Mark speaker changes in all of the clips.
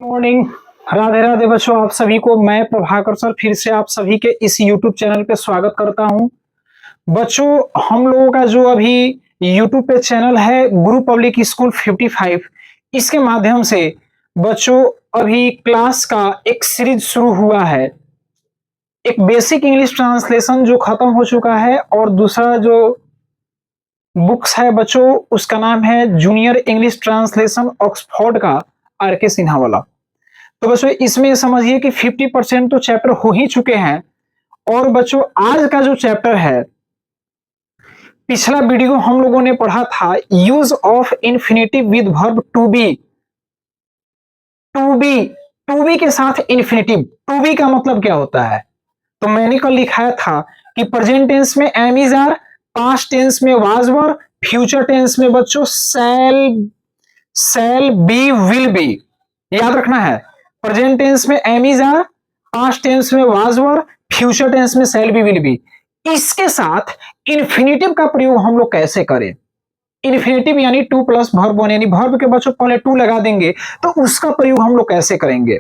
Speaker 1: Morning. Radhe Radhe बच्चों, आप सभी को मैं प्रभाकर सर फिर से आप सभी के इस यूट्यूब चैनल पे स्वागत करता हूं। बच्चों, हम लोगों का जो अभी यूट्यूब पे चैनल है गुरु पब्लिक स्कूल 55, इसके माध्यम से बच्चों अभी क्लास का एक सीरीज शुरू हुआ है। एक बेसिक इंग्लिश ट्रांसलेशन जो खत्म हो चुका है और दूसरा जो बुक्स है बच्चों उसका नाम है जूनियर इंग्लिश ट्रांसलेशन ऑक्सफोर्ड का, आर.के. सिन्हा वाला। तो बच्चों इसमें समझिए कि 50% तो चैप्टर हो ही चुके हैं। और बच्चों आज का जो चैप्टर है, पिछला वीडियो हम लोगों ने पढ़ा था use of infinitive with verb to be. To be के साथ इन्फिनेटिव। टू बी का मतलब क्या होता है? तो मैंने कल लिखाया था कि प्रेजेंट टेंस में am is are, past tense में वाज वर, फ्यूचर टेंस में बच्चों शैल बी, विल बी। याद रखना है, प्रेजेंट टेंस में am is are, past tense में वाज वर, फ्यूचर टेंस में शैल बी, विल बी। इसके साथ इन्फिनेटिव का प्रयोग हम लोग कैसे करें? इन्फिनेटिव यानी टू प्लस वर्ब वन, यानी वर्ब के बच्चों पहले टू लगा देंगे, तो उसका प्रयोग हम लोग कैसे करेंगे?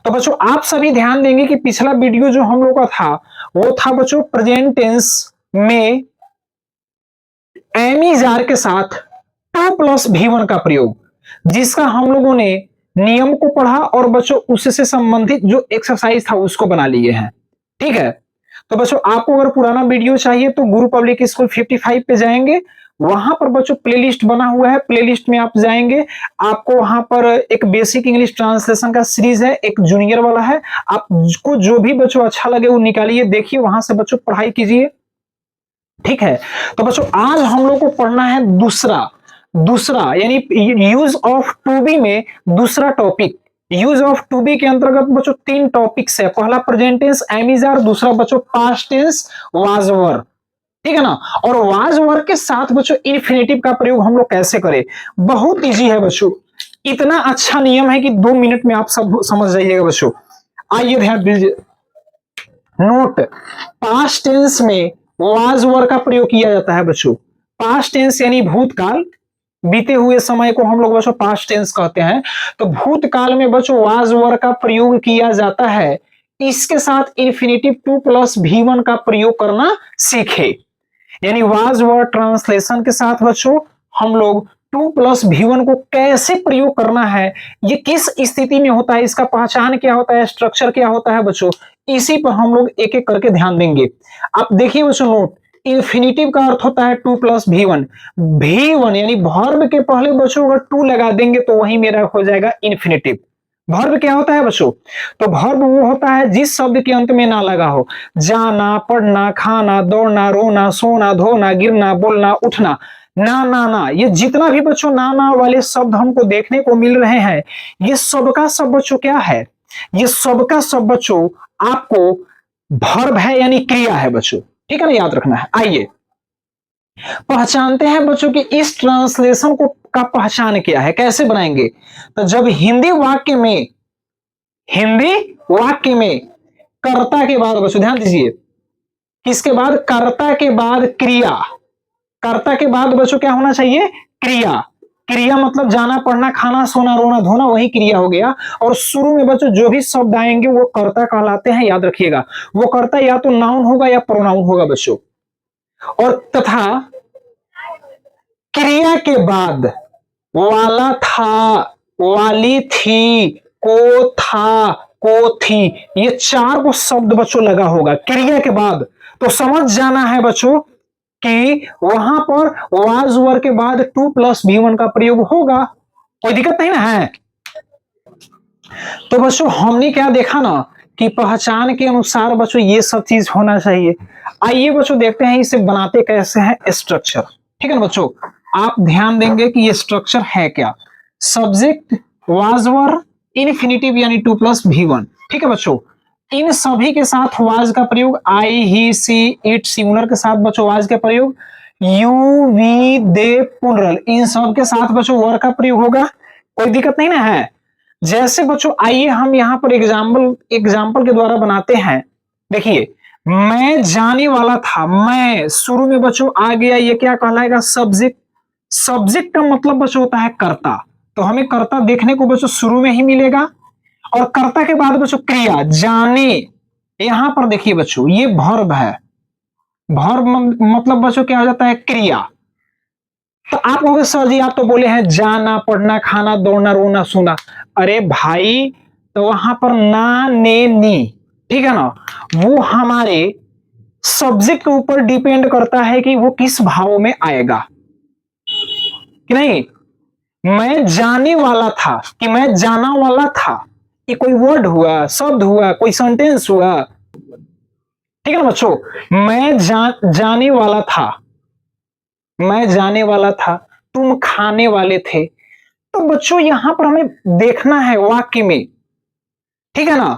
Speaker 1: तो बच्चों आप सभी ध्यान देंगे कि पिछला वीडियो जो हम लोग का था वो था बच्चों प्रेजेंट टेंस में एम इज आर के साथ टू प्लस भी वन का प्रयोग, जिसका हम लोगों ने नियम को पढ़ा और बच्चों उससे संबंधित जो एक्सरसाइज था उसको बना लिए हैं। ठीक है, तो बच्चों आपको अगर पुराना वीडियो चाहिए तो गुरु पब्लिक स्कूल 55 पे जाएंगे, वहां पर बच्चों प्लेलिस्ट बना हुआ है। प्लेलिस्ट में आप जाएंगे, आपको वहां पर एक बेसिक इंग्लिश ट्रांसलेशन का सीरीज है, एक जूनियर वाला है। आपको जो भी बच्चों अच्छा लगे वो निकालिए, देखिए, वहां से बच्चों पढ़ाई कीजिए। ठीक है, तो बच्चों आज हम लोग को पढ़ना है दूसरा यानी यूज ऑफ टू बी में दूसरा topic. Use of to be के अंतर्गत बच्चों तीन टॉपिक्स है। पहला present tense am is are, दूसरा बच्चों पास्ट टेंस वाज वर। ठीक है ना? और वाज वर के साथ बच्चों इन्फिनेटिव का प्रयोग हम लोग कैसे करें? बहुत इजी है बच्चों, इतना अच्छा नियम है कि 2 मिनट में आप सब समझ जाइएगा बच्चों। आइए ध्यान दीजिए, नोट, पास्ट टेंस में वाज वर का प्रयोग किया जाता है बच्चों। पास्ट टेंस यानी भूतकाल, बीते हुए समय को हम लोग बच्चों पास्ट टेंस कहते हैं। तो भूतकाल में बच्चों वाज वर का प्रयोग किया जाता है। इसके साथ इन्फिनेटिव टू प्लस भी वन का प्रयोग करना सीखे। यानी वाज वर ट्रांसलेशन के साथ बच्चों हम लोग टू प्लस भी वन को कैसे प्रयोग करना है, ये किस स्थिति में होता है, इसका पहचान क्या होता है, स्ट्रक्चर क्या होता है बच्चों, इसी पर हम लोग एक एक करके ध्यान देंगे। आप देखिए बच्चों, नोट, इन्फिनेटिव का अर्थ होता है टू प्लस भी वन। भी वन यानी वर्ब के पहले बच्चों अगर टू लगा देंगे तो वही मेरा हो जाएगा इन्फिनेटिव। वर्ब क्या होता है बच्चों? तो वर्ब वो होता है जिस शब्द के अंत में ना लगा हो। जाना, पढ़ना, खाना, दौड़ना, रोना, सोना, धोना, गिरना, बोलना, उठना, ना, ये जितना भी बच्चों ना वाले शब्द हमको देखने को मिल रहे हैं, ये सबका सब बच्चों क्या है? ये सबका सब बच्चों आपको वर्ब है यानी क्रिया है बच्चों। ठीक है ना, याद रखना है। आइए पहचानते हैं बच्चों कि इस ट्रांसलेशन को का पहचान क्या है, कैसे बनाएंगे? तो जब हिंदी वाक्य में कर्ता के बाद बच्चों ध्यान दीजिए, किसके बाद? कर्ता के बाद क्रिया। कर्ता के बाद बच्चों क्या होना चाहिए? क्रिया। क्रिया मतलब जाना, पढ़ना, खाना, सोना, रोना, धोना, वही क्रिया हो गया। और शुरू में बच्चों जो भी शब्द आएंगे वो कर्ता कहलाते हैं, याद रखिएगा। वो कर्ता या तो नाउन होगा या प्रोनाउन होगा बच्चों। और तथा क्रिया के बाद वाला था, वाली थी, को था, को थी, ये चार को शब्द बच्चों लगा होगा क्रिया के बाद। तो समझ जाना है बच्चों कि वहां पर वाज वर के बाद टू प्लस भी वन का प्रयोग होगा। कोई दिक्कत नहीं ना है? तो बच्चों हमने क्या देखा ना कि पहचान के अनुसार बच्चों ये सब चीज होना चाहिए। आइए बच्चों देखते हैं इसे बनाते कैसे हैं, स्ट्रक्चर। ठीक है ना बच्चों, आप ध्यान देंगे कि ये स्ट्रक्चर है क्या। सब्जेक्ट वाज वर, इन्फिनेटिव यानी टू प्लस भी वन। ठीक है बच्चों, इन सभी के साथ वाज का प्रयोग, आई, ही, सी, इट, सिंगुलर के साथ बच्चों वाज का प्रयोग, यू, वी, दे, प्लूरल, इन सब के साथ बच्चों वर का प्रयोग होगा। कोई दिक्कत नहीं ना है? जैसे बच्चों आइए हम यहां पर एग्जाम्पल के द्वारा बनाते हैं। देखिए, मैं जाने वाला था, मैं शुरू में बच्चों आ गया, ये क्या कहलाएगा? सब्जेक्ट। सब्जेक्ट का मतलब बच्चों होता है कर्ता, तो हमें कर्ता देखने को बच्चों शुरू में ही मिलेगा। और कर्ता के बाद बच्चों क्रिया जाने। यहां पर देखिए बच्चों ये वर्ब है, वर्ब मतलब बच्चों क्या हो जाता है, क्रिया। तो आप कहोगे सर जी आप तो बोले हैं जाना, पढ़ना, खाना, दौड़ना, रोना, सोना। अरे भाई तो वहां पर ना, ने, नी, ठीक है ना, वो हमारे सब्जेक्ट के ऊपर डिपेंड करता है कि वो किस भाव में आएगा कि नहीं। मैं जाने वाला था कि मैं जाना वाला था, ये कोई वर्ड हुआ, शब्द हुआ, कोई सेंटेंस हुआ, ठीक है ना बच्चों। मैं जाने वाला था, मैं जाने वाला था, तुम खाने वाले थे। तो बच्चों यहां पर हमें देखना है वाक्य में, ठीक है ना।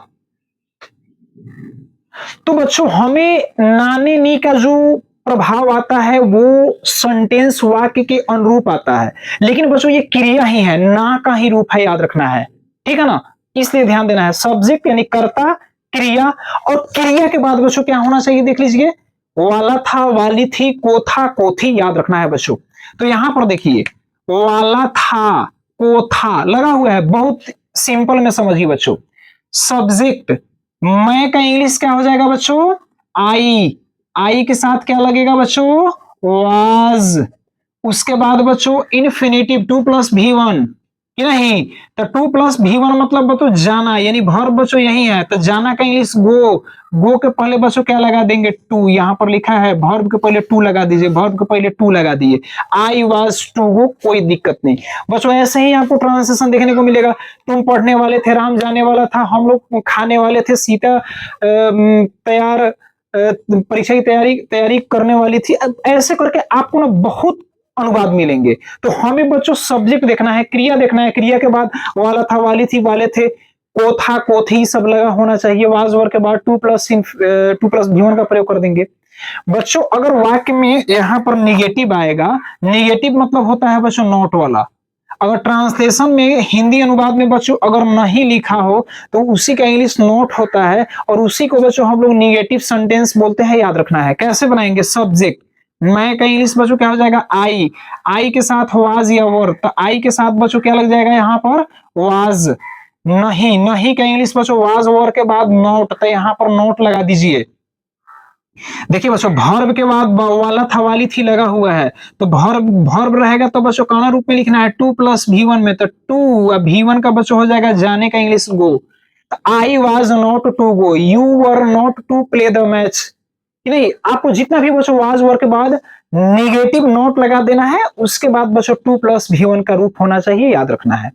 Speaker 1: तो बच्चों हमें नाने नी का जो प्रभाव आता है वो सेंटेंस वाक्य के अनुरूप आता है, लेकिन बच्चों ये क्रिया ही है, ना का ही रूप है, याद रखना है, ठीक है ना। इसलिए ध्यान देना है, सब्जेक्ट यानी कर्ता, क्रिया, और क्रिया के बाद बच्चों क्या होना चाहिए, देख लीजिए, वाला था, वाली थी, को था, को थी, याद रखना है बच्चों। तो यहां पर देखिए वाला था, को था लगा हुआ है, बहुत सिंपल में समझिए बच्चों। सब्जेक्ट मैं का इंग्लिश क्या हो जाएगा बच्चों, आई, आई के साथ क्या लगेगा बच्चों, वाज। उसके बाद बच्चों इन्फिनेटिव 2+V1 कि नहीं, तो 2+V1 मतलब बच्चों जाना, यानी वर्ब बच्चों यही है, तो जाना का इंग्लिश गो, गो के पहले बच्चों क्या लगा देंगे, टू, यहां पर लिखा है वर्ब के पहले टू लगा दीजिए, वर्ब के पहले टू लगा दिए, आई वाज टू गो, कोई दिक्कत नहीं बच्चों। ऐसे ही आपको ट्रांसलेशन देखने को मिलेगा, तुम पढ़ने वाले थे, राम जाने वाला था, हम लोग खाने वाले थे, सीता तैयार परीक्षा की तैयारी तैयारी करने वाली थी। ऐसे करके आपको ना बहुत अनुवाद मिलेंगे। तो हमें बच्चों सब्जेक्ट देखना है, क्रिया देखना है, क्रिया के बाद वाला था, वाली थी, वाले थे, को था, को थी, सब लगा होना चाहिए। वाज वर्ड के बाद 2+V1 का प्रयोग कर देंगे बच्चों। अगर वाक्य में यहां पर निगेटिव आएगा, निगेटिव मतलब होता है बच्चों नॉट वाला। अगर ट्रांसलेशन में हिंदी अनुवाद में बच्चों अगर नहीं लिखा हो तो उसी का इंग्लिश नोट होता है, और उसी को बच्चों हम लोग निगेटिव सेंटेंस बोलते हैं, याद रखना है। कैसे बनाएंगे, सब्जेक्ट मैं का इंग्लिश बच्चों क्या हो जाएगा, आई, आई के साथ वाज या वर, तो आई के साथ बच्चों क्या लग जाएगा यहाँ पर, वाज। नहीं, नहीं का इंग्लिश बच्चों वाज वर के बाद नोट, तो यहाँ पर नोट लगा दीजिए। देखिए बच्चों वर्ब के बाद वाला था, वाली थी लगा हुआ है, तो वर्ब वर्ब रहेगा तो बच्चों काना रूप में लिखना है 2+V1 में, तो 2 V1 का बच्चों हो जाएगा जाने का English go. I was not to go, you were not to play the match, नहीं, आपको जितना भी बच्चों वाज वर के बाद निगेटिव नोट लगा देना है, उसके बाद बच्चों 2+V1 का रूप होना चाहिए, याद रखना है।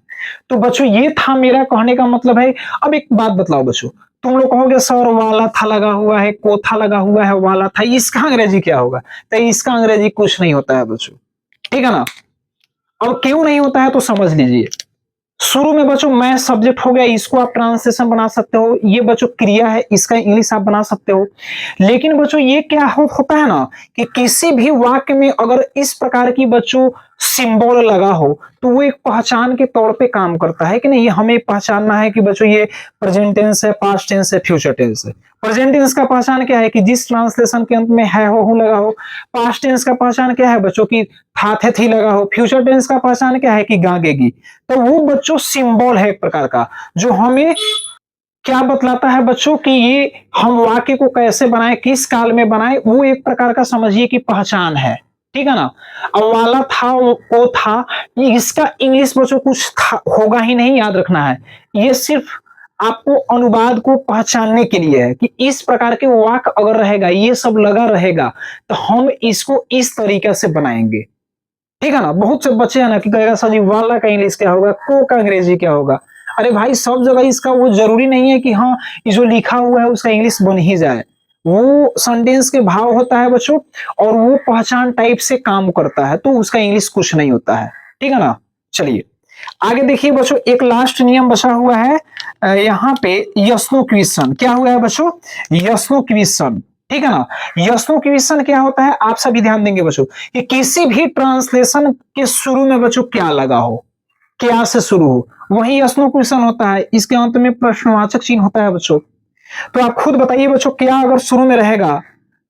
Speaker 1: तो बच्चों ये था मेरा कहने का मतलब है। अब एक बात बताओ बच्चों, तुम लोग कहोगे सर वाला था लगा हुआ है, को था लगा हुआ है, वाला था, इसका अंग्रेजी क्या होगा, तो इसका अंग्रेजी कुछ नहीं होता है बच्चों, ठीक है ना। और क्यों नहीं होता है तो समझ लीजिए। शुरू में बच्चों मैं सब्जेक्ट हो गया, इसको आप ट्रांसलेशन बना सकते हो, ये बच्चों क्रिया है, इसका इंग्लिश आप बना सकते हो। लेकिन बच्चों ये क्या होता है ना कि किसी भी वाक्य में अगर इस प्रकार की बच्चों सिंबल लगा हो तो वो एक पहचान के तौर पे काम करता है कि नहीं। हमें पहचानना है कि बच्चों ये प्रेजेंट टेंस है, पास्ट टेंस है, फ्यूचर टेंस है। प्रेजेंट टेंस का पहचान क्या है कि जिस ट्रांसलेशन के अंत में है हो लगा हो। पास्ट टेंस का पहचान क्या है बच्चों की था थे थी लगा हो। फ्यूचर टेंस का पहचान क्या है कि गागेगी। तो वो बच्चों सिंबल है एक प्रकार का, जो हमें क्या बतलाता है बच्चों कि ये हम वाक्य को कैसे बनाए, किस काल में बनाए, वो एक प्रकार का समझिए कि पहचान है, ठीक है ना। अब वाला था, वो था, इसका इंग्लिश बच्चों कुछ होगा ही नहीं, याद रखना है। ये सिर्फ आपको अनुवाद को पहचानने के लिए है कि इस प्रकार के वाक्य अगर रहेगा, ये सब लगा रहेगा, तो हम इसको इस तरीके से बनाएंगे, ठीक है ना। बहुत से बच्चे हैं ना कि कहेगा सर जी वाला का इंग्लिश क्या होगा, को का अंग्रेजी क्या होगा। अरे भाई सब जगह इसका वो जरूरी नहीं है कि हाँ ये जो लिखा हुआ है उसका इंग्लिश बन ही जाए। वो सेंटेंस के भाव होता है बच्चों, और वो पहचान टाइप से काम करता है, तो उसका इंग्लिश कुछ नहीं होता है, ठीक है ना। चलिए आगे देखिए बच्चों, एक लास्ट नियम बचा हुआ है यहाँ पे, यस नो क्वेश्चन। क्या हुआ है बच्चों, यस नो क्वेश्चन, ठीक है ना। यस नो क्वेश्चन क्या होता है, आप सभी ध्यान देंगे बच्चों कि किसी भी ट्रांसलेशन के शुरू में बच्चों क्या लगा हो, क्या से शुरू हो, वही यस नो क्वेश्चन होता है। इसके अंत में प्रश्नवाचक चिन्ह होता है बच्चों। तो आप खुद बताइए बच्चों, क्या अगर शुरू में रहेगा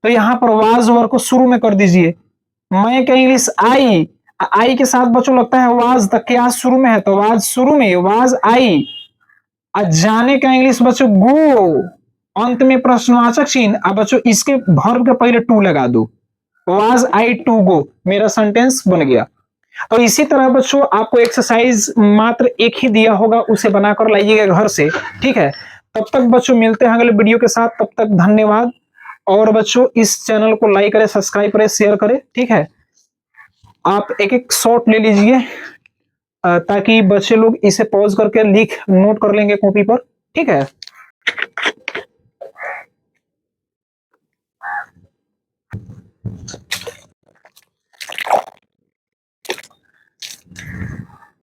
Speaker 1: तो यहाँ पर वाज वर्ड को शुरू में कर दीजिए। मैं का इंग्लिश आई, आई के साथ बच्चों लगता है वाज, तक क्या शुरू में है, तो वाज शुरू में, वाज आई, जाने का इंग्लिश बच्चों गो, अंत में प्रश्नवाचक चिन्ह। अब बच्चों इसके वर्ब के पहले टू लगा दो, वाज आई टू गो, मेरा सेंटेंस बन गया। तो इसी तरह बच्चों आपको एक्सरसाइज मात्र एक ही दिया होगा, उसे बनाकर लाइएगा घर से, ठीक है। तब तक बच्चों मिलते हैं अगले वीडियो के साथ, तब तक धन्यवाद। और बच्चों इस चैनल को लाइक करें, सब्सक्राइब करें, शेयर करें, ठीक है। आप एक एक शॉट ले लीजिए ताकि बच्चे लोग इसे पॉज करके लिख नोट कर लेंगे कॉपी पर, ठीक है।